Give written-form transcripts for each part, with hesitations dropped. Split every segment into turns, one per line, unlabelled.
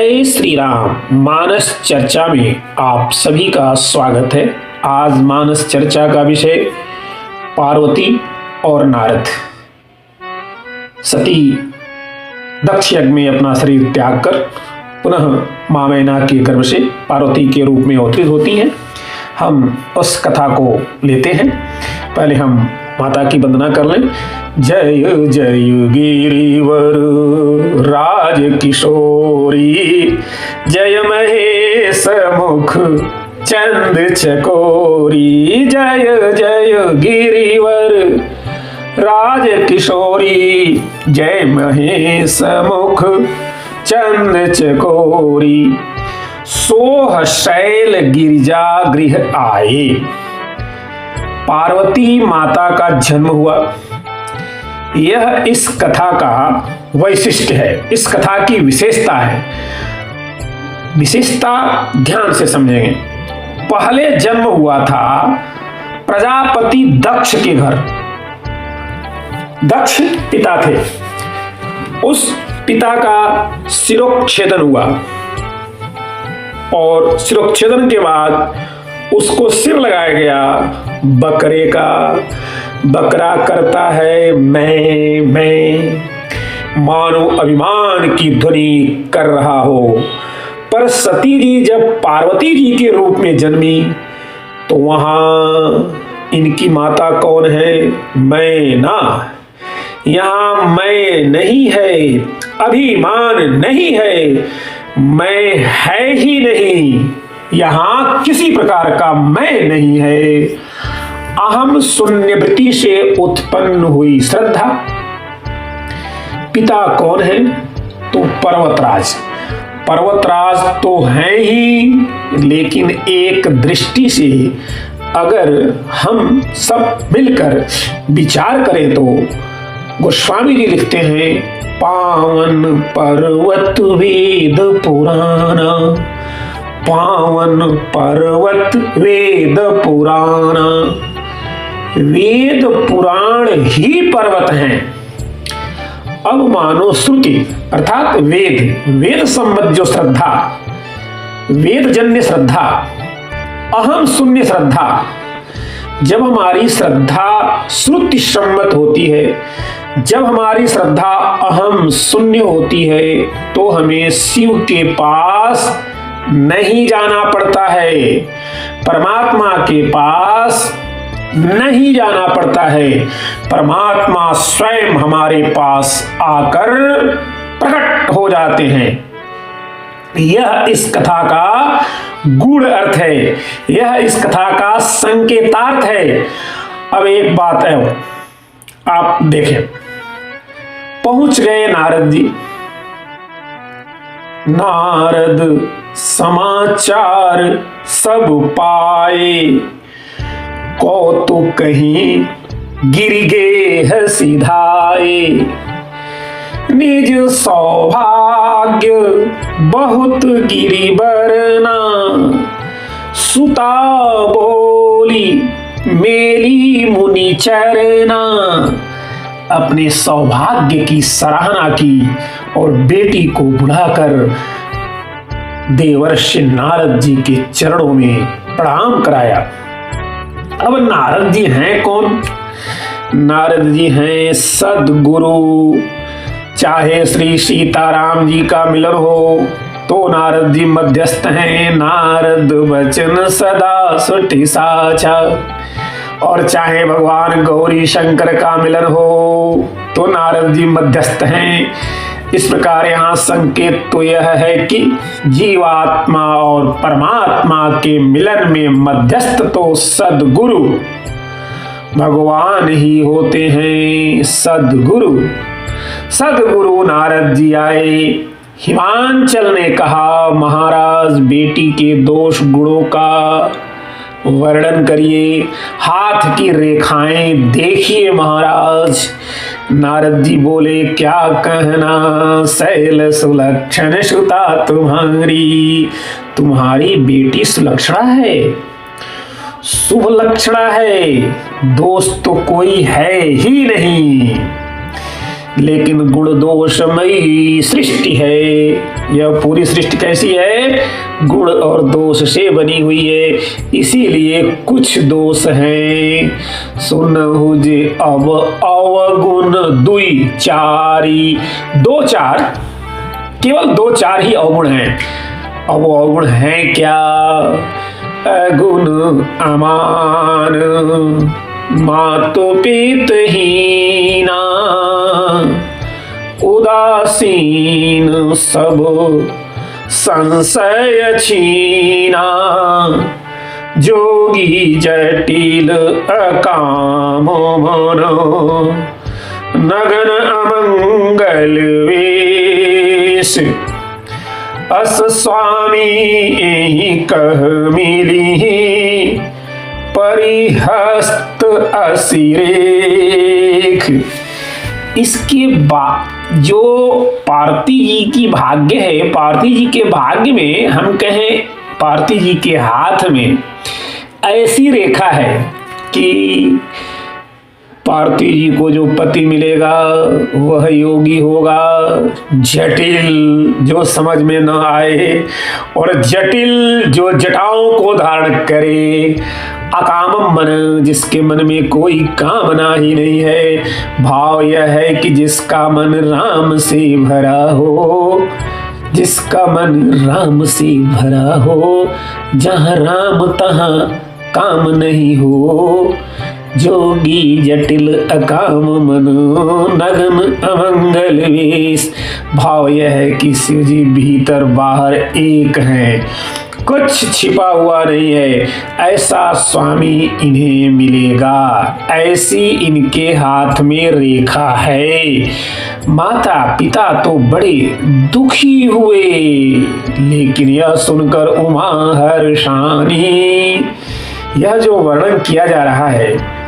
जय श्री राम। मानस चर्चा में आप सभी का स्वागत है। आज मानस चर्चा का विषय पार्वती और नारद। सती दक्ष यज्ञ में अपना शरीर त्याग कर पुनः माँ मैना के गर्भ से पार्वती के रूप में अवतरित होती हैं। हम उस कथा को लेते हैं। पहले हम माता की वंदना कर लें। जय जय गिरिवर राज किशोरी, जय महेश मुख चंद चकोरी। जय जय गिरिवर राज किशोरी, जय महेश मुख चंद चकोरी। सोह शैल गिरिजा गृह आए। पार्वती माता का जन्म हुआ। यह इस कथा का वैशिष्ट्य है, इस कथा की विशेषता है। विशेषता ध्यान से समझेंगे। पहले जन्म हुआ था प्रजापति दक्ष के घर। दक्ष पिता थे। उस पिता का शिरोच्छेदन हुआ और शिरोच्छेदन के बाद उसको सिर लगाया गया बकरे का। बकरा करता है मैं, मानो अभिमान की ध्वनि कर रहा हो। पर सती जी जब पार्वती जी के रूप में जन्मी तो वहां इनकी माता कौन है? मैना। यहां मैं नहीं है, अभिमान नहीं है, मैं है ही नहीं। यहां किसी प्रकार का मैं नहीं है। अहम शून्यवृत्ति से उत्पन्न हुई श्रद्धा। पिता कौन है? तो पर्वतराज। पर्वतराज तो है ही, लेकिन एक दृष्टि से अगर हम सब मिलकर विचार करें तो गोस्वामी जी लिखते हैं, पावन पर्वत वेद पुराना, पावन पर्वत वेद पुराना। वेद पुराण ही पर्वत हैं। अब मानो श्रुति अर्थात वेद संबद्ध जो श्रद्धा, वेद जन्य श्रद्धा, अहम शून्य श्रद्धा, जब हमारी श्रद्धा श्रुति सम्मत होती है, जब हमारी श्रद्धा अहम शून्य होती है, तो हमें शिव के पास नहीं जाना पड़ता है, परमात्मा के पास नहीं जाना पड़ता है। परमात्मा स्वयं हमारे पास आकर प्रकट हो जाते हैं। यह इस कथा का गूढ़ अर्थ है, यह इस कथा का संकेतार्थ है। अब एक बात है, आप देखें। पहुंच गए नारद जी। नारद समाचार सब पाए, कौतुक कहीं गिर गे सिधाए। निज सौभाग्य बहुत गिरिबरना, सुता बोली मेली मुनि चरना। अपने सौभाग्य की सराहना की और बेटी को बुलाकर देवर्षि नारद जी के चरणों में प्रणाम कराया। अब नारद जी हैं कौन? नारद जी हैं सदगुरु। चाहे श्री सीताराम जी का मिलन हो तो नारद जी मध्यस्थ हैं। नारद वचन सदा सुटि साचा। और चाहे भगवान गौरी शंकर का मिलन हो तो नारद जी मध्यस्थ हैं। इस प्रकार यहाँ संकेत तो यह है कि जीवात्मा और परमात्मा के मिलन में मध्यस्थ तो सदगुरु भगवान ही होते हैं। सदगुरु सदगुरु नारद जी आए। हिमांचल ने कहा, महाराज बेटी के दोष गुणों का वर्णन करिए, हाथ की रेखाएं देखिए महाराज। नारद जी बोले, क्या कहना शैल सुलक्षण सुता तुम्हारी। तुम्हारी बेटी सुलक्षणा है, शुभ लक्षणा है, दोष तो कोई है ही नहीं। लेकिन गुण दोषमयी सृष्टि है। यह पूरी सृष्टि कैसी है? गुण और दोष से बनी हुई है, इसीलिए कुछ दोष हैं। सुनहु जे अब अवगुण दुई चारी, दो चार, केवल दो चार ही अवगुण हैं। अब अवगुण हैं क्या? अगुण अमान, मातु पितहीना, उदासीन सब संशय छीना, जोगी जटिल अकाम मनो, नगन अमंगल वेश, अस स्वामी यही कह मिली, परिहस्त असिरेख। इसके बाद जो पार्थी जी की भाग्य है, पार्थी जी के भाग्य में हम कहें पार्थी जी के हाथ में ऐसी रेखा है कि पार्थी जी को जो पति मिलेगा वह योगी होगा, जटिल जो समझ में न आए और जटिल जो जटाओं को धारण करे, अकामम मन जिसके मन में कोई कामना ही नहीं है। भाव यह है कि जिसका मन राम से भरा हो, जिसका मन राम से भरा हो, जहाँ राम तहाँ काम नहीं हो, जोगी जटिल अकाम मनो, नगन अमंगल वेश। भाव यह है कि शिव जी भीतर बाहर एक हैं, कुछ छिपा हुआ नहीं है। ऐसा स्वामी इन्हें मिलेगा, ऐसी इनके हाथ में रेखा है। माता पिता तो बड़े दुखी हुए, लेकिन यह सुनकर उमा हर्षानी। यह जो वर्णन किया जा रहा है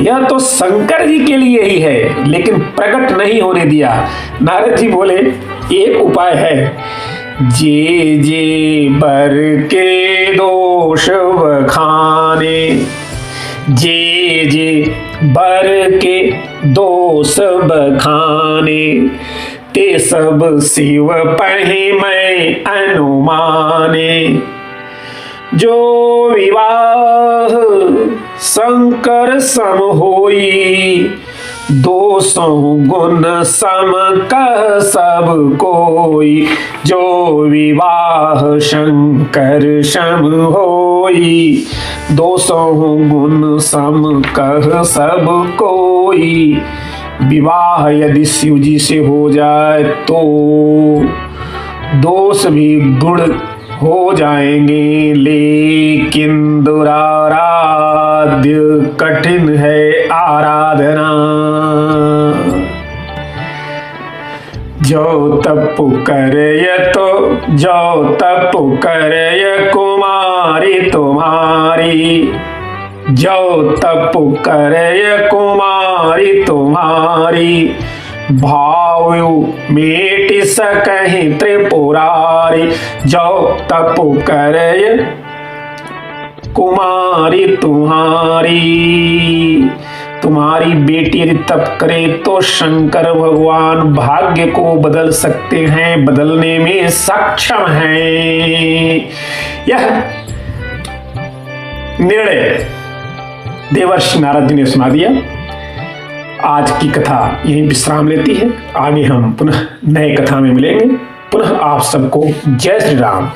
यह तो शंकर जी के लिए ही है, लेकिन प्रकट नहीं होने दिया। नारद जी बोले एक उपाय है, जे जे बर के दोष बखाने, जे जे बर के दोष बखाने, ते सब शिव पहि मैं अनुमाने। जो विवाह शंकर सम होई, दोषों गुण सम कह सब कोई। जो विवाह शंकर सम होई, दोषों गुण सम कह सब कोई। विवाह यदि शिव जी से हो जाए तो दोष भी गुण हो जाएंगे, लेकिन दुराराध्य कठिन है आराधना। जो तप करे तो जो तप करे कुमारी तुम्हारी, जो तप करे कुमारी तुम्हारी। भाव मेट सकहि त्रिपुरारी, जो तप करे कुमारी तुम्हारी। तुम्हारी बेटी यदि तप करे तो शंकर भगवान भाग्य को बदल सकते हैं, बदलने में सक्षम हैं। यह निर्णय देवर्षि नारद जी ने सुना दिया। आज की कथा यहीं विश्राम लेती है, आगे हम पुनः नए कथा में मिलेंगे। पुनः आप सबको जय श्री राम।